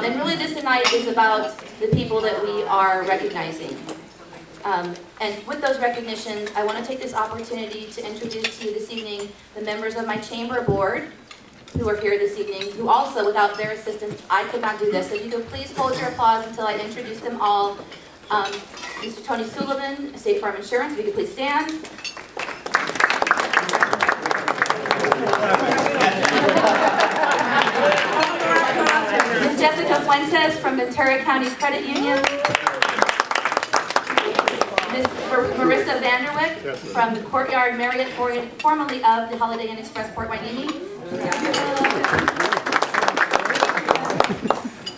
And really this tonight is about the people that we are recognizing. And with those recognitions, I want to take this opportunity to introduce to you this evening the members of my chamber board who are here this evening, who also, without their assistance, I could not do this. So if you could please hold your applause until I introduce them all. Mr. Tony Sullivan, State Farm Insurance, if you could please stand. Ms. Jessica Fuentes from Ventura County Credit Union. Ms. Marissa Vanderwick from the Courtyard Marriott, formerly of the Holiday Inn Express Port Hueneme.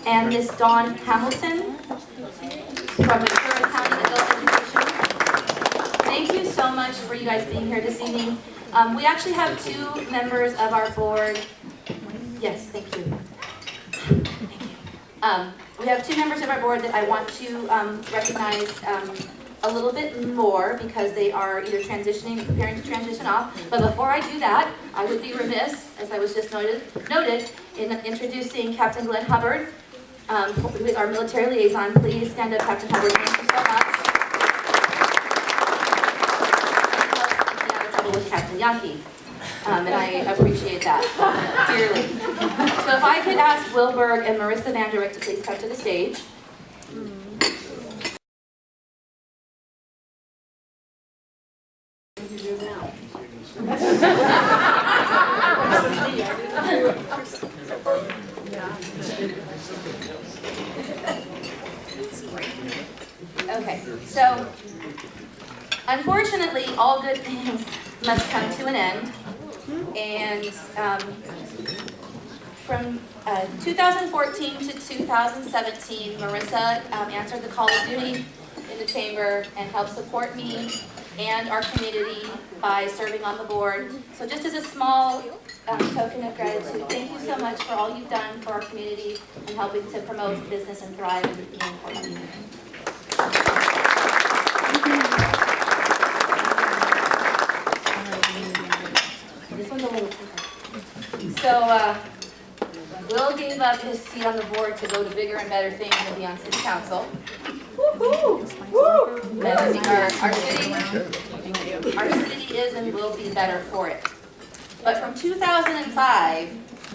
And Ms. Dawn Hamilton from Ventura County Adult Education. Thank you so much for you guys being here this evening. We actually have two members of our board. Yes, thank you. We have two members of our board that I want to recognize a little bit more because they are either transitioning or preparing to transition off. But before I do that, I would be remiss, as I was just noted in introducing Captain Glenn Hubbard, who is our military liaison. Please stand up, Captain Hubbard. Thank you so much. I have trouble with Captain Yankee, and I appreciate that dearly. So if I could ask Will Berg and Marissa Vanderwick to please come to the stage. Okay, so unfortunately, all good things must come to an end, and from 2014 to 2017, Marissa answered the call of duty in the chamber and helped support me and our community by serving on the board. So just as a small token of gratitude, thank you so much for all you've done for our community and helping to promote business and thrive in Port Hueneme. This one's a little different. So Will gave up his seat on the board to go to bigger and better things and be on city council. And I think our city is and will be better for it. But from 2005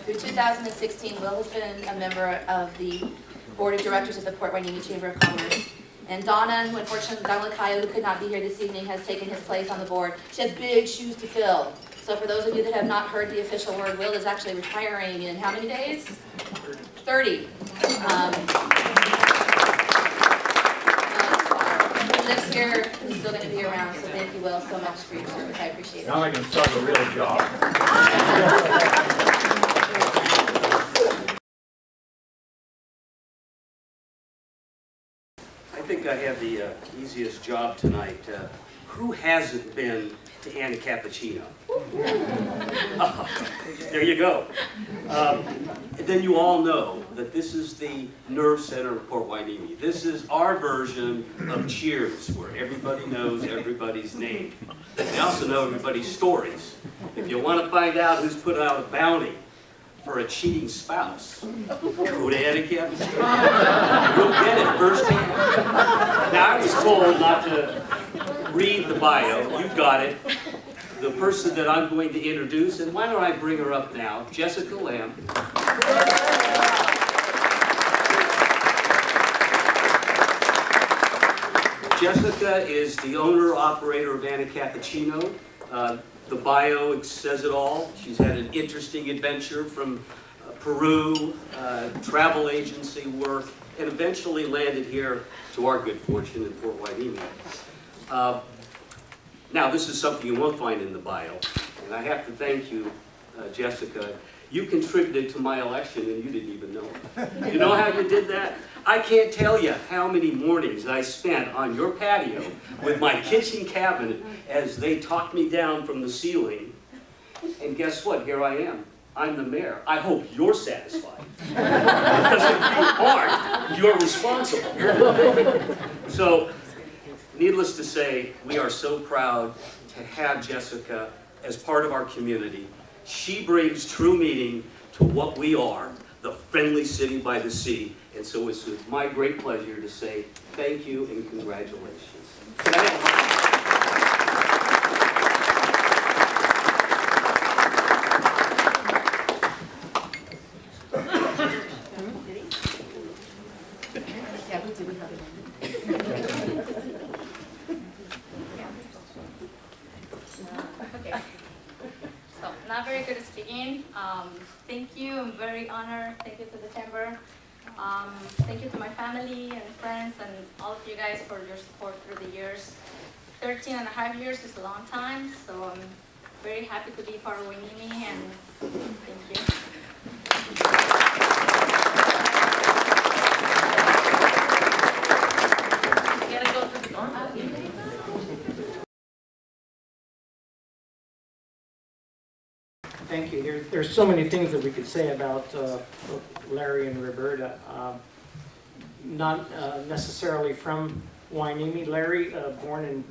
through 2016, Will has been a member of the board of directors of the Port Hueneme Chamber of Commerce. And Donna, who unfortunately, Donna Lacayo, who could not be here this evening, has taken his place on the board. She has big shoes to fill. So for those of you that have not heard the official word, Will is actually retiring in how many days? 30. He lives here, he's still going to be around, so thank you, Will, so much for your service. I appreciate it. Now I can start a real job. I think I have the easiest job tonight. Who hasn't been to Anna Cappuccino? There you go. Then you all know that this is the nerve center of Port Hueneme. This is our version of Cheers, where everybody knows everybody's name. They also know everybody's stories. If you want to find out who's put out a bounty for a cheating spouse, go to Anna Cappuccino. You'll get it firsthand. Now, I was told not to read the bio. You've got it. The person that I'm going to introduce, and why don't I bring her up now, Jessica Lamb. Jessica is the owner-operator of Anna Cappuccino. The bio says it all. She's had an interesting adventure from Peru, travel agency work, and eventually landed here to our good fortune in Port Hueneme. Now, this is something you won't find in the bio, and I have to thank you, Jessica. You contributed to my election and you didn't even know it. You know how you did that? I can't tell you how many mornings I spent on your patio with my kitchen cabinet as they talked me down from the ceiling. And guess what? Here I am. I'm the mayor. I hope you're satisfied. Because if you aren't, you're responsible. So, needless to say, we are so proud to have Jessica as part of our community. She brings true meaning to what we are, the the friendly city by the sea. And so it's with my great pleasure to say thank you and congratulations. Can I have Okay. So, not very good at speaking. Thank you. I'm very honored. Thank you to the chamber. Thank you to my family and friends and all of you guys for your support through the years. 13.5 years is a long time, so I'm very happy to be part of Wainimi, and thank you. You gotta go through the door. Thank you. There's so many things that we could say about Larry and Roberta. Not necessarily from Wainimi. Larry, born in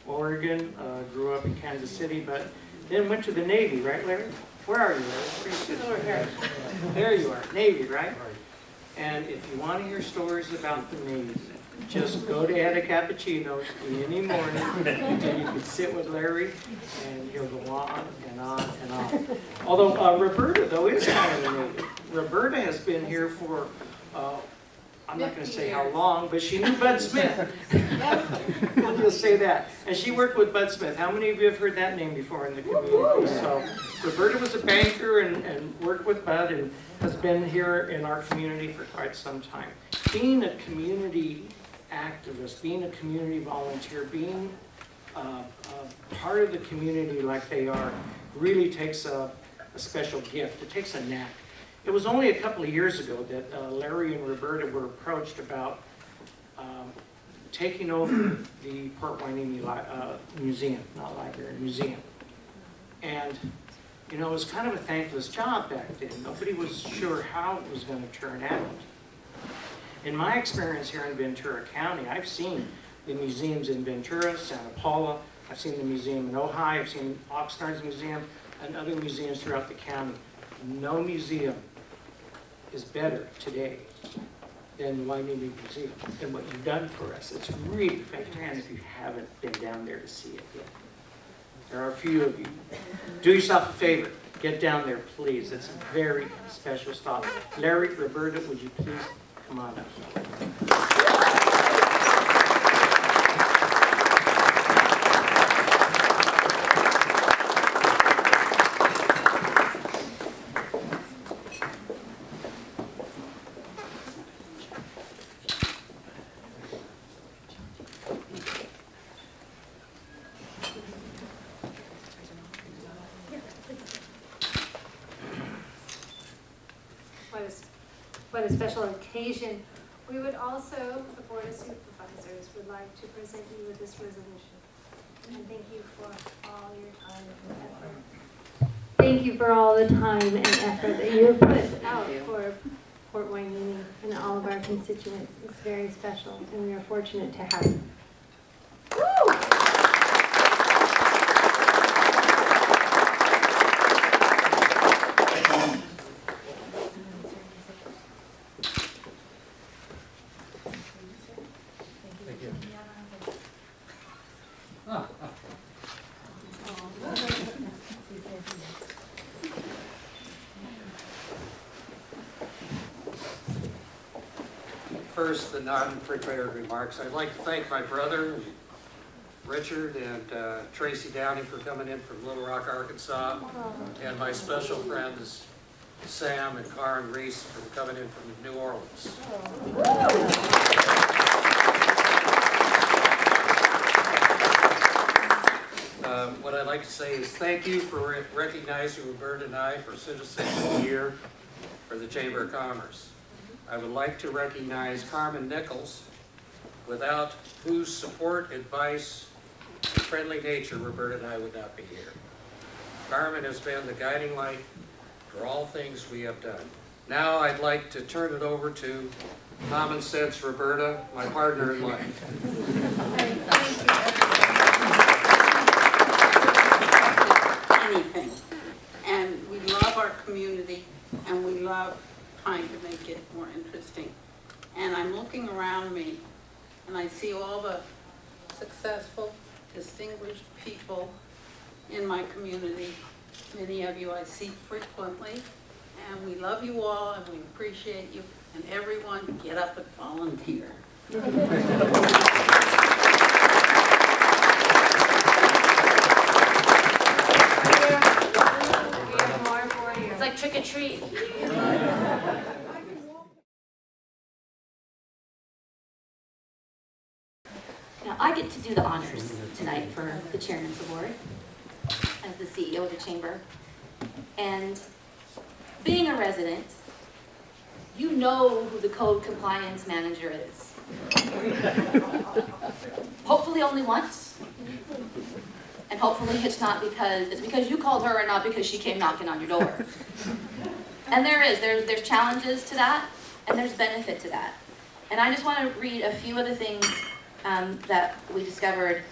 Oregon, grew up in Kansas City, but then went to the Navy, right, Larry? Where are you, Larry? There you are, Navy, right? And if you want to hear stories about the Navy, just go to Etta Cappuccino's any morning, and you can sit with Larry, and he'll go on and on and on. Although Roberta, though, is kind of a Navy. Roberta has been here for, I'm not going to say how long, but she knew Bud Smith. We'll just say that. And she worked with Bud Smith. How many of you have heard that name before in the community? So Roberta was a banker and worked with Bud and has been here in our community for quite some time. Being a community activist, being a community volunteer, being part of the community like they are, really takes a special gift. It takes a knack. It was only a couple of years ago that Larry and Roberta were approached about taking over the Port Wainimi Museum, not library, museum. And, you know, it was kind of a thankless job back then. Nobody was sure how it was going to turn out. In my experience here in Ventura County, I've seen the museums in Ventura, Santa Paula, I've seen the museum in Ojai, I've seen Oxnard's museum, and other museums throughout the county. No museum is better today than Wainimi Museum and what you've done for us. It's really fantastic if you haven't been down there to see it yet. There are a few of you. Do yourself a favor. Get down there, please. It's a very special stop. Larry, Roberta, would you please come on up? What a special occasion. We would also, the Board of Supervisors, would like to present you with this resolution. And thank you for all your time and effort. Thank you for all the time and effort that you have put out for Port Wainimi and all of our constituents. It's very special, and we are fortunate to have you. First, the non-prepared remarks. I'd like to thank my brother, Richard, and Tracy Downing for coming in from Little Rock, Arkansas, and my special friends, Sam and Karen Reese, for coming in from New Orleans. What I'd like to say is thank you for recognizing Roberta and I for Citizens of the Year for the Chamber of Commerce. I would like to recognize Carmen Nichols, without whose support, advice, and friendly nature, Roberta and I would not be here. Carmen has been the guiding light for all things we have done. Now I'd like to turn it over to Common Sense Roberta, my partner in life. Anything. And we love our community, and we love trying to make it more interesting. And I'm looking around me, and I see all the successful, distinguished people in my community. Many of you I see frequently, and we love you all, and we appreciate you. And everyone, get up and volunteer. It's like trick or treat. Now, I get to do the honors tonight for the Chairman's Award as the CEO of the Chamber. And being a resident, you know who the code compliance manager is. Hopefully only once. And hopefully it's because you called her and not because she came knocking on your door. And there's challenges to that, and there's benefit to that. And I just want to read a few of the things that we discovered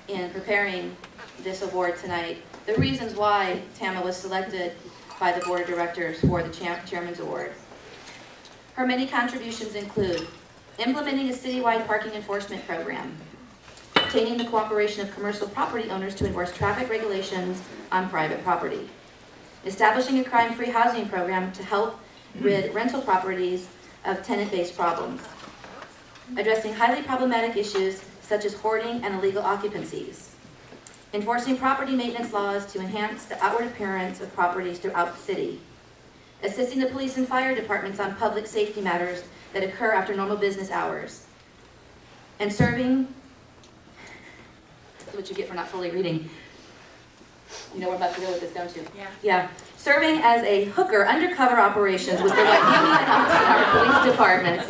in preparing this award tonight. The reasons why Tama was selected by the Board of Directors for the Chairman's Award. Her many contributions include implementing a citywide parking enforcement program, obtaining the cooperation of commercial property owners to enforce traffic regulations on private property, establishing a crime-free housing program to help rid rental properties of tenant-based problems, addressing highly problematic issues such as hoarding and illegal occupancies, enforcing property maintenance laws to enhance the outward appearance of properties throughout the city, assisting the police and fire departments on public safety matters that occur after normal business hours, and serving, that's what you get for not fully reading. You know we're about to go with this, don't you? Yeah. Yeah. Serving as a hooker undercover operations with the Waikiki and Oxnard police departments.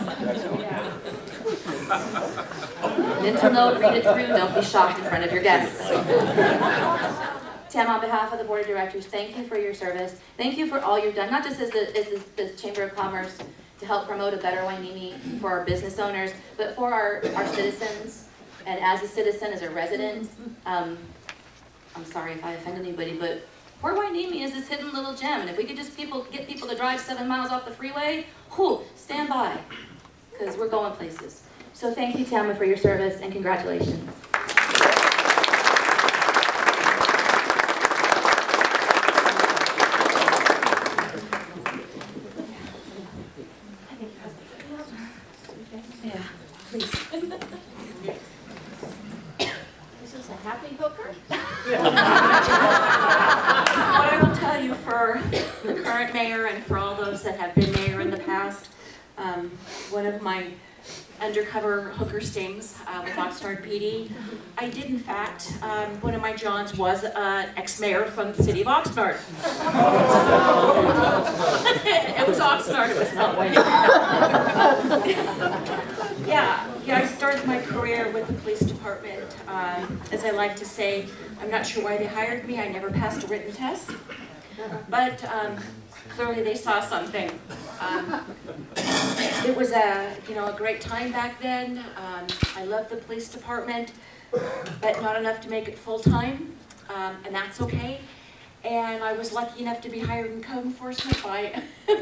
Mental note, read it through, don't be shocked in front of your guests. Tam, on behalf of the Board of Directors, thank you for your service. Thank you for all you've done, not just as the Chamber of Commerce to help promote a better Wainimi for our business owners, but for our citizens. And as a citizen, as a resident, I'm sorry if I offended anybody, but Port Wainimi is this hidden little gem. And if we could just get people to drive 7 miles off the freeway, whew, stand by, because we're going places. So thank you, Tama, for your service, and congratulations. Yeah, please. This is a happy hooker. What I will tell you for the current mayor and for all those that have been mayor in the past, one of my undercover hooker stings with Oxnard PD. I did, in fact, one of my Johns was an ex-mayor from the city of Oxnard. It was Oxnard, it was not Wayne. Yeah, I started my career with the police department. As I like to say, I'm not sure why they hired me. I never passed a written test. But clearly they saw something. It was a great time back then. I loved the police department, but not enough to make it full-time, and that's okay. And I was lucky enough to be hired in code enforcement by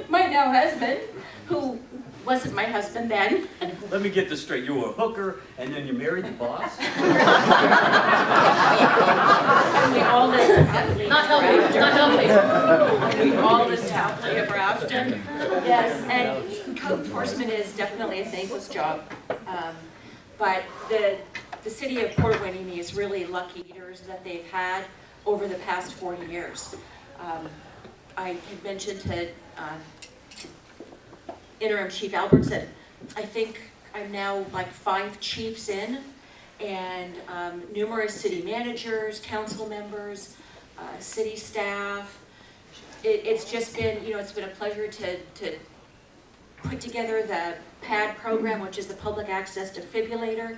my now husband, who wasn't my husband then. Let me get this straight. You were a hooker, and then you married the boss? And we all lived happily. Not healthy. We all lived happily ever after. Yes, and code enforcement is definitely a thankless job. But the city of Port Wainimi is really lucky leaders that they've had over the past 40 years. I had mentioned to Interim Chief Albertson, I think I'm now like 5 chiefs in, and numerous city managers, council members, city staff. It's just been, it's been a pleasure to put together the PAD program, which is the public access defibrillator.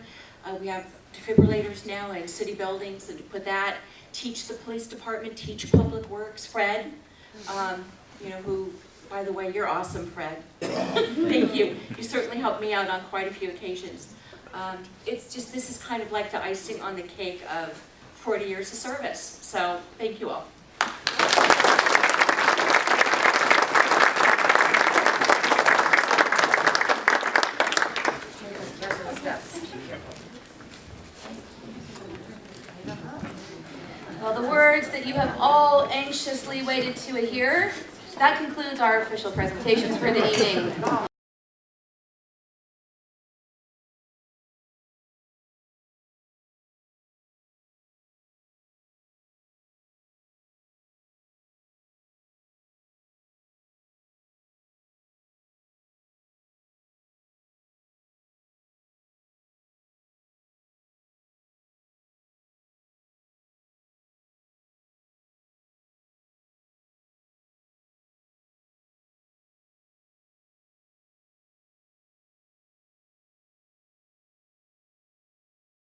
We have defibrillators now in city buildings, and to put that, teach the police department, teach public works, Fred, who, by the way, you're awesome, Fred. Thank you. You certainly helped me out on quite a few occasions. It's just, this is kind of like the icing on the cake of 40 years of service. So thank you all. Well, the words that you have all anxiously waited to hear, that concludes our official presentations for the evening.